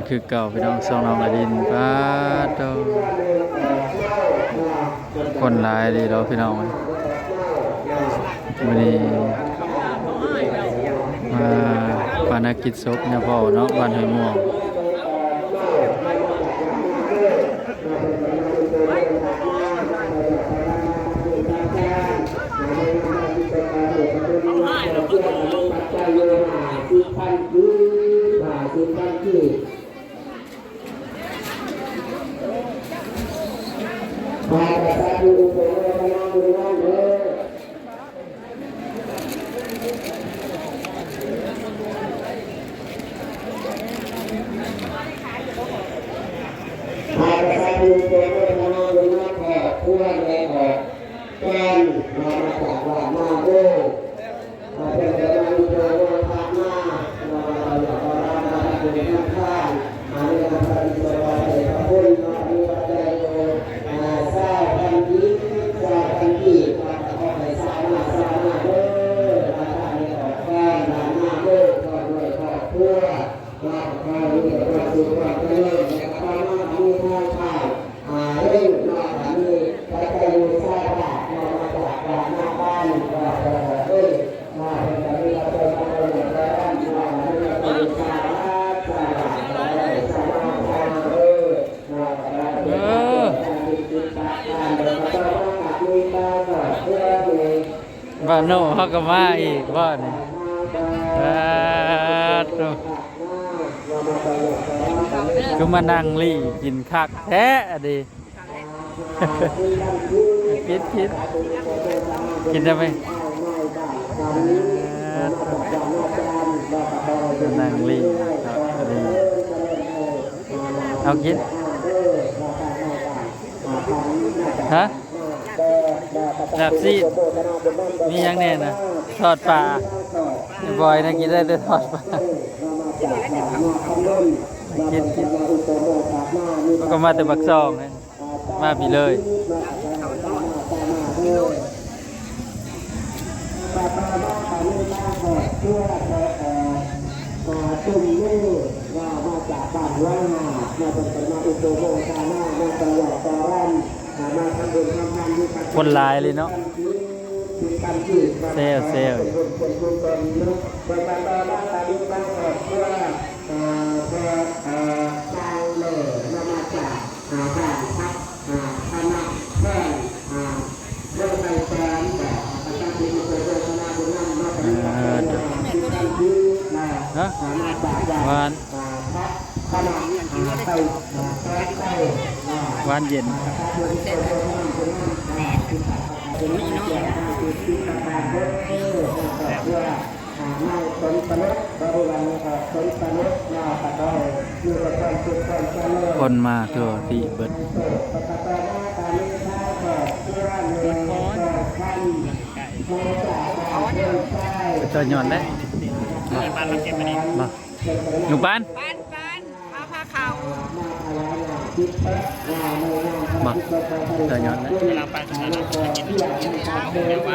คือเก่าพี่น้องสองน้องอดินป้าโตคนหลายดีเราพี่น้องวันนี้มาปานากิจศพเนี่ยพ่อเนาะบ้านห้วยม่วงบ้านโน่เขาก็มาอีกบ้านก็มานั่งลี่กินคักแท้ดิคิดกินได้ไหมนั่งลี่ดีเอากินฮะแบบซีดมียังแน่นะทอดปลาบ่อยนะกินได้แต่ทอดปลากินมันก็มาแต่บักซองนะมาปีเลยคนหลายเลยเนาะเซลฮะหวานเย็นคนมาทั่วที่เบิดจะหย่อนได้มาอยู่บ้านมาพาเขามาจะหย่อนได้เวลาไปทำงานเราจะกินเดี๋ยวไป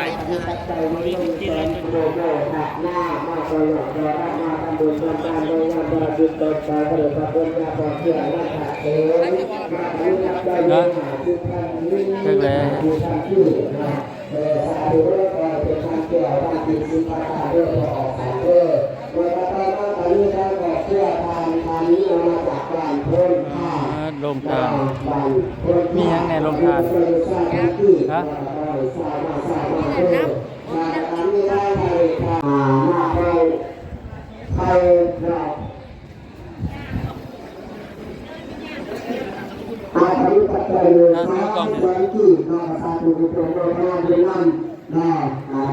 กินแล้วนะเลิกเลยลงทานมียังในลงทานฮะ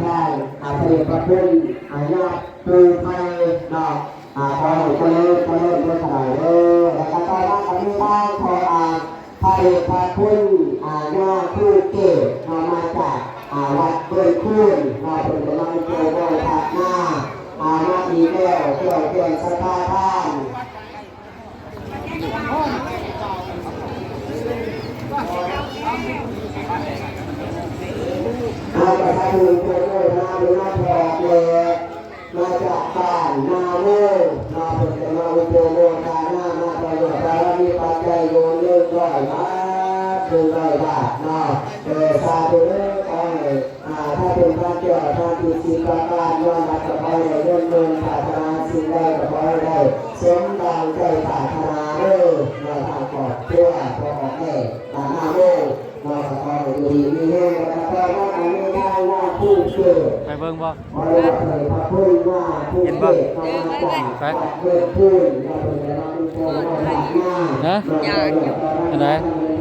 ได้อาศัยพระพุทธอาญาคือไทยดอกขอให้เจริญเมื่อไหร่แล้วก็ตอนนั้นก็มีบ้านขอไทยพระพุทธอาญาคู่เกศมาจากวัดเบื้องคูนมาเป็นกำลังใจโดยทักหน้ามาดีแล้วเพื่อเปลี่ยนสภาพบ้านมาจากทางเมืองโคโค่มาดูหน้าแพรเลยมาจากบ้านนาโมมาเป็นมาอุโบโมทานามาต แต่ว่ามีปัจจัยอยู่เรื่องร้อยบาทคือร้อยบาทเนาะสาธุเด้อขอให้ถ้าเป็นพระเจ้าพระที่ศีลประการย้อนรับกับขอให้ได้เงินปรารถนาสิ่งใดก็ขอให้ได้สมดังใจปรารถนาเด้อในทางครอบครัวพ่อแม่ตาหน้าโลกเราขอให้ดีมีแห้งแล้วก็ว่าอันนี้ได้ว่าผู้เกิด ไปเบิ่งบ่ ขอให้พระพุทธว่าผู้เกิดมาจากเกิดพูดเราเป็นเราเป็นคนเราหลักหน้า นะ อยากอยู่ อันไหน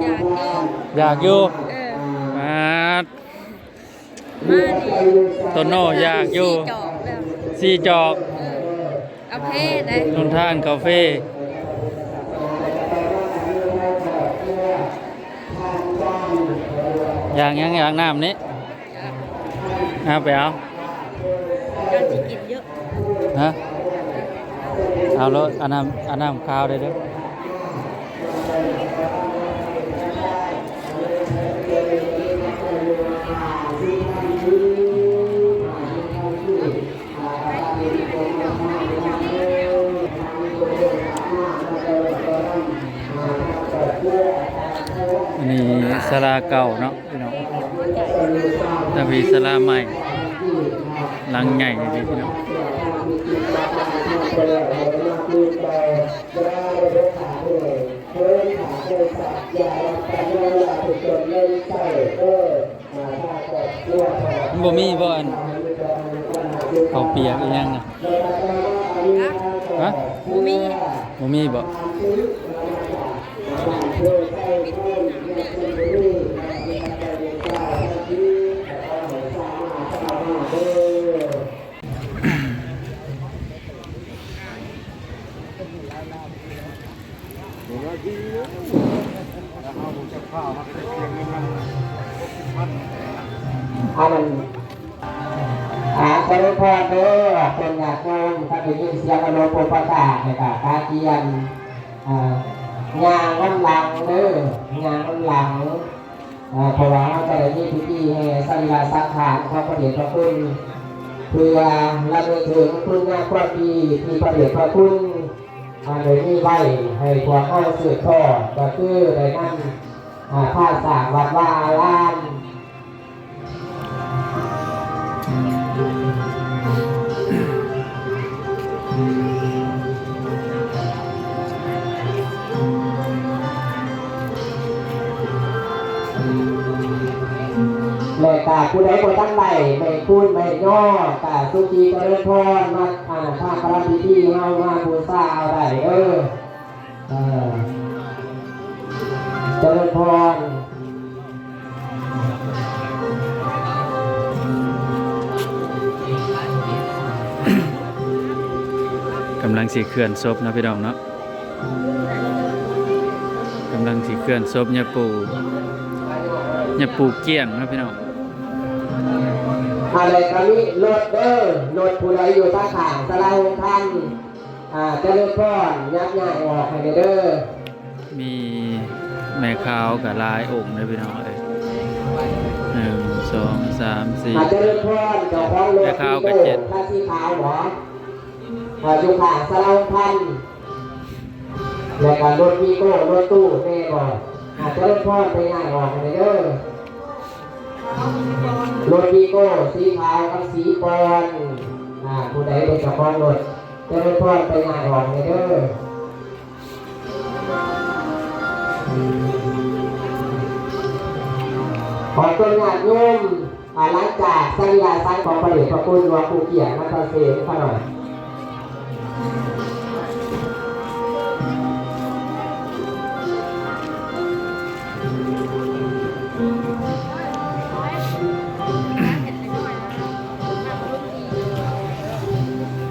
อยากอยู่ อยากอยู่ เออ มา มาดิ โตโน่อยากอยู่ จอกแล้ว สี่จอก กาแฟได้ นนทานกาแฟอย่างยังอย่างน้ำนี้เอาไปเอา การสิกินเยอะ ฮะเอารถอันน้ำข้าวได้เด้ออันนี้ศาลาเก่าเนาะพี่น้องแต่มีศาลาใหม่หลังใหญ่ดีพี่น้องมันบ่มีบ่อันเขาวเปียกอีหยังน่ะฮะ หมูมี บ่มีบ่มันเจริญพรเด้อเป็นญาติโยมถ้าได้ยินเสียงอารมณ์ประกาศนะครับตาเทียนงานน้ำหลังเด้องานน้ำหลังเพราะว่าเราจะได้มีพิธีให้สรีระสังขารของพระเดชพระคุณเพื่อระลึกถึงคุณงามความดีที่พระเดชพระคุณโดยมีไว้ให้พวกเข้าสืบทอดก็คือได้นั่งผ้าสางวัดว่าอารามแม่กาผู้ใดคนตั้งใดไม่พูดไม่ย่อกาสุขีเจริญพรมาทางพระพิธีเฮามาบูชาเอาได้เจริญพร กำลังสิเคลื่อนศพนะพี่น้องเนาะกำลังสิเคลื่อนศพยาปูเกี้ยงนะพี่น้อง อะไรก็มีรถเด้อรถผู้ใดอยู่ท่าข่างสลายของท่านเจริญพรยักษ์ใหญ่ออกให้เด้อ มีแม่ขาวกับลายองค์นะพี่น้องเอ้ย1 2 3 4 เจริญพรเจ้าของรถท่าสีขาวหรออยู่ข่างสลายของท่านแล้วก็รถวีโก้รถตู้แม่บอกเจริญพรไปง่ายออกให้เด้อรถวีโก้สีขาวกับสีปอนผู้ใดเป็นเจ้าของรถเจริญพรไปง่ายออกให้เด้อขอต้นญาติโยมหลังจากสรีระสังของพระเดชพระคุณหลวงปู่เกียรตินัทเสนขน่อย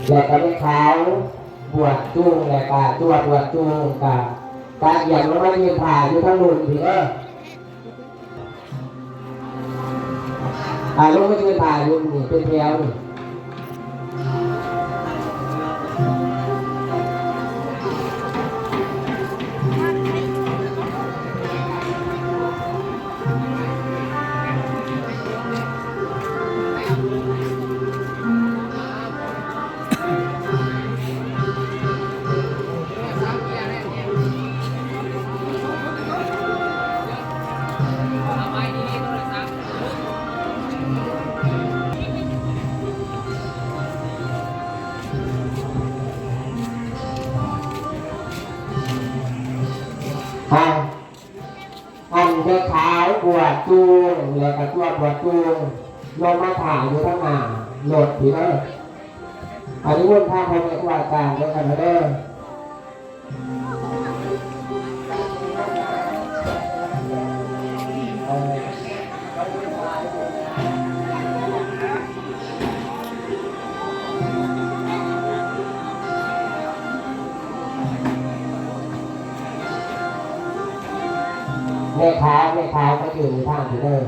และก็ไม่ขาวบวชจุ้งและก็จวดบวชจุ้งกับการเหยียบลงมายืนผ่าอยู่ทั้งลุ่นพี่ลงมายืนผ่าอยู่นี่เป็นแถวนี่ บวชจูงแล้วก็ตัวบวชจูงลงมาถ่ายอยู่ข้างหน้าโหลดทีเด้ออันนี้วนทางพ่อแม่ครูอาจารย์ด้วยกันเด้อแม่ค้าก็อยู่ทางที่เดิม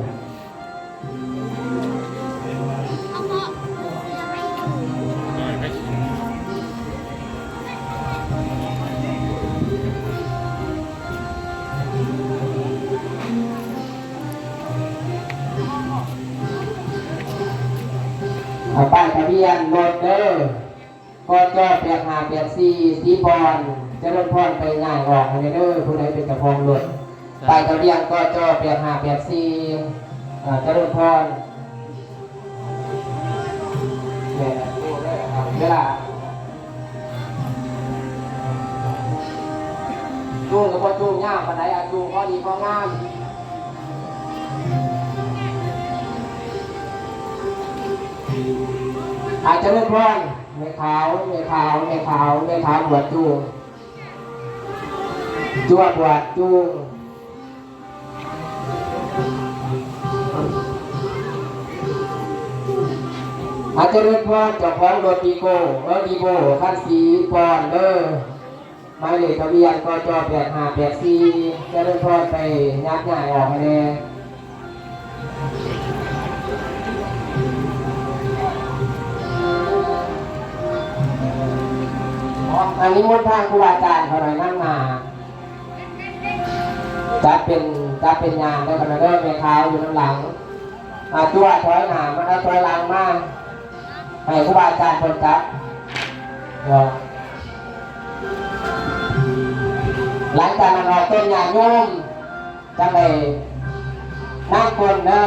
ป้ายทะเบียนรถเด้อก็จอด854สีบอลจะรถพรไปง่ายออกให้เด้อผู้ใดเป็นเจ้าของรถป้ายทะเบียนก็จอด8584จะรถพรเนี่ยเวลาจูงกับพ่อจูงย่างปานไหนจูงพอดีพองามอาจจะเริ่มร้อนไม่ขาวบวชจูงบวชจูงอาจจะเริ่มร้อนจากของรถดีโก้ขั้นสีปอนเด้อหมายเลขทะเบียนก็จอ8584จะเริ่มร้อนไปยัดง่ายออกมาเลยอันนี้มดทางครูอาจารย์เขาหน่อยนั่งมาจะเป็นงานได้ขนาดเริ่มในเท้าอยู่ข้างหลังตัวถอยหน้ามาถอยหลังมาให้ครูอาจารย์คนจับหลังจากนั้นเราต้นยาโยมจะไปนั่งคนเด้อ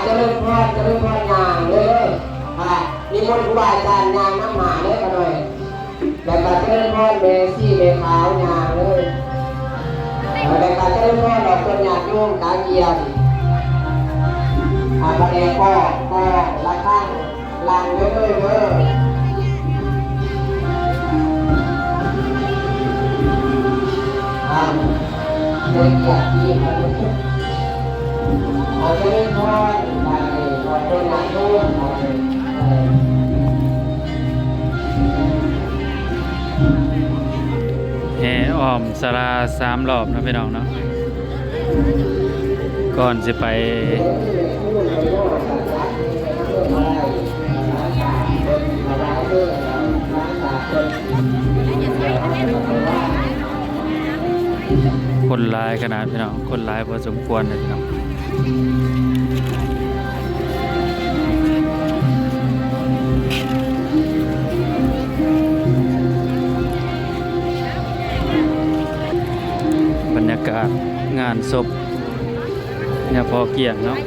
จะเริ่มพองานเลยมีคนครูบาอาจารย์งานน้ำหมาเลยกันหน่อยแต่การจะเริ่มพอเมซี่เมขาวยางเลยแต่การจะเริ่มพอดอกต้นยางโยงตาเกียนประเดี๋ยวก็ละข้างลังเลยเด้อเด็กอยากกินเอาจะเล่นพอดตัวหนักด้วยแห่อ้อมศาลา3 รอบนะพี่น้องเนาะก่อนสิไปคนหลายขนาดพี่น้องคนหลายพอสมควรเลยพี่น้องบรรยากาศงานศพเนี่ยพอเกี่ยงเนาะ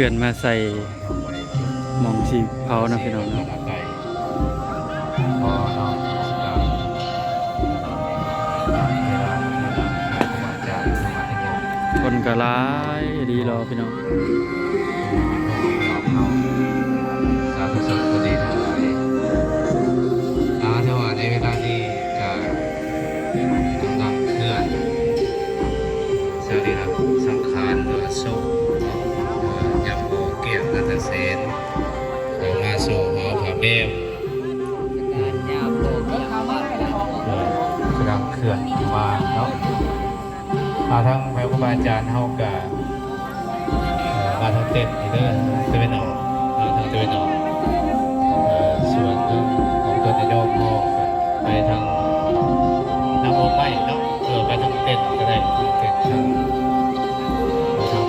ขื่อนมาใส่หมองสีเผานะพี่น้องเนาะคนก็ร้ายดีรอพี่น้อง สาธุสวัสดีทั้งหลายเทวาในเวลานี้ก็กำลังเคลื่อนสรีระสังขารหรือโซ่ยำโอเกียรตินันทเสนเอามาสู่หอผาเบมกำลังเคลื่อนมาเนาะมาทั้งแม่ครูบาอาจารย์เฮากะมาทั้งเต็ดอีเดอร์เตเวนอทั้งเตเวนอส่วนของตัวจะโยมพ่อไปทางน้ำโอไม่เนาะไปทางเต็ดก็ได้เต็ดทาง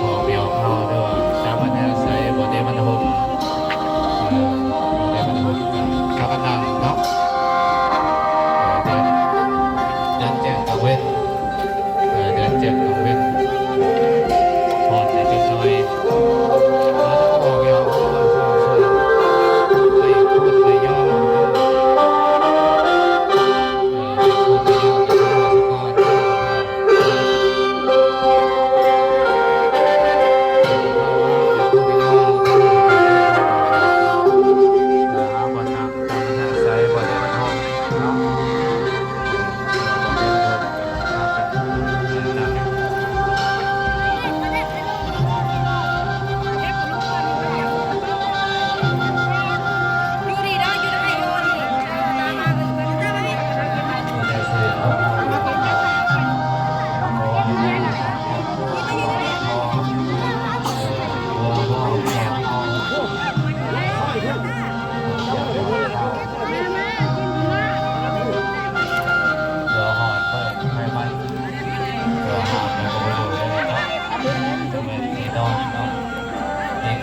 พ่อเมียวพ่อด้วยชาวบ้านใส่บนเดมันหุบเดมันหุบชาวบ้านนำเนาะเดินแจกตะเวนเดินแจกตะเวนพอดในจุดน้อยพ่อเมียวพ่อไปพูดไปย่อ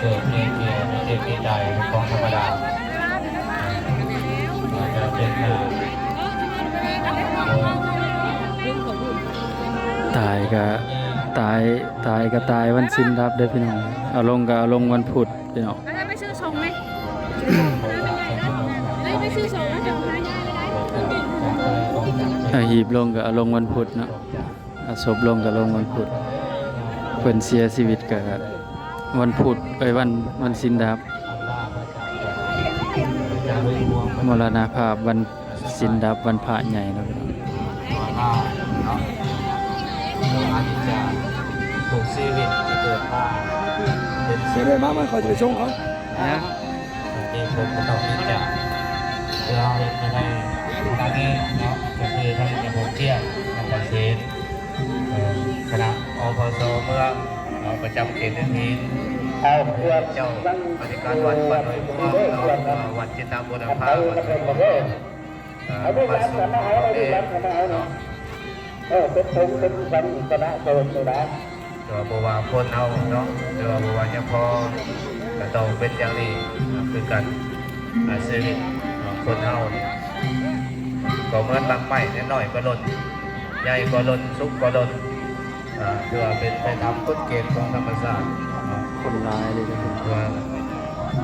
เกิดเกียร์เด็กดีใจของธรรมดาจะเป็นตายก็ตายวันสิ้นรับเด้อพี่น้องเอาลงก็เอาลงวันพุธพี่น้อง ไปซื้อส่งไหมไปซื้อส่งแล้วจะหายายไปได้ หีบลงก็เอาลงวันพุธเนาะเอาศพลงก็ลงวันพุธเพิ่นเสียชีวิตก็วันพุธวันสิ้นรับมรณภาพวันสิ้นรับวันพระใหญ่เนาะพี่น้อง อาจจะถูกชีวิตที่เกิดมาเป็น เสียเลยมามันคอยจะไปส่งเขา นะ ที่ผมก็ต้องที่จะเราจะได้ทางนี้เนาะก็คือทางจะผมเที่ยวทางประเทศคณะอพสเมืองประจำเขตนี้เจ้าปฏิการวัดบ้านหน่วยพวงวัดจินดาบุรพาวัดหลวงพ่อวัดสุนทรเองเนาะเป็นวันคณะโซนเลยนะ ตัวบัวคนเอาเนาะตัวบัวเนี่ยพอก็ต้องเป็นอย่างนี้คือกันชีวิตคนเอาก็เหมือนลำไม้น้อยก็หล่นใหญ่ก็หล่นสุกก็หล่นคือว่าเป็นไปตามกฎเกณฑ์ของธรรมศาสตร์ คนร้ายเลยครับ ว่า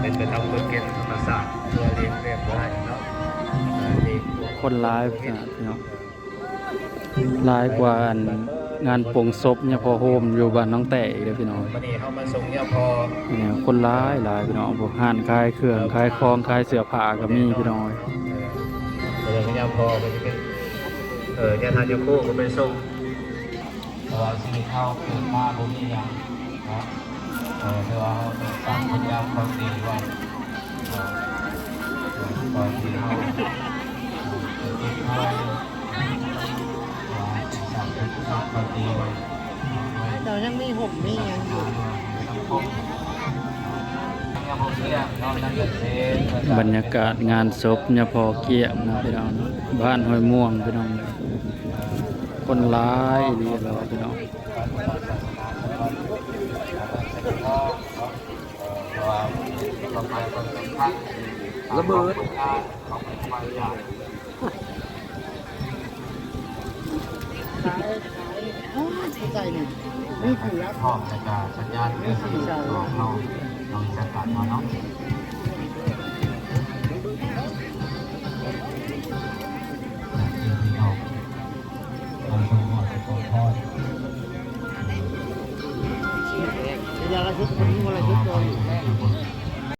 เป็นไปตามกฎเกณฑ์ธรรมศาสตร์เพื่อเรียนเรียบร้อยเนาะนี่ คนร้ายพี่น้องร้ายกว่าอันงานปลงศพเนี่ยพอโฮมอยู่บ้านน้องแต่อีกเลยพี่น้อง วันนี้เขามาส่งเนี่ยพอ เนี่ยคนร้ายพี่น้องพวกห้านขายเครื่องขายของขายเสื้อผ้าก็มีพี่น้อง เนี่ยพอก็จะเป็นเนี่ยทางเจ้าคู่ก็ไปส่งชีวิตเขาเกิดมาบนนี้อย่างเนาะเดี๋ยวเราตามพยายามความดีไว้ก่อนที่เขาเก็บไว้สั่งเป็นความดีไว้ แต่ยังมีห่มมีอย่างอยู่ บรรยากาศงานศพเนี่ยพอเกี้ยงนะพี่น้องบ้านห้วยม่วงพี่น้องคนร้ายดีเราพี่น้อง ระเบิดใจหนึ่งนี่คือรับ พร้อมในการสัญญาณเรื่องของเขา เราจะตัดเอาเนาะพี่น้องเราชมหอดขอทอดยาละชุดคนนี้วันละชุดเลย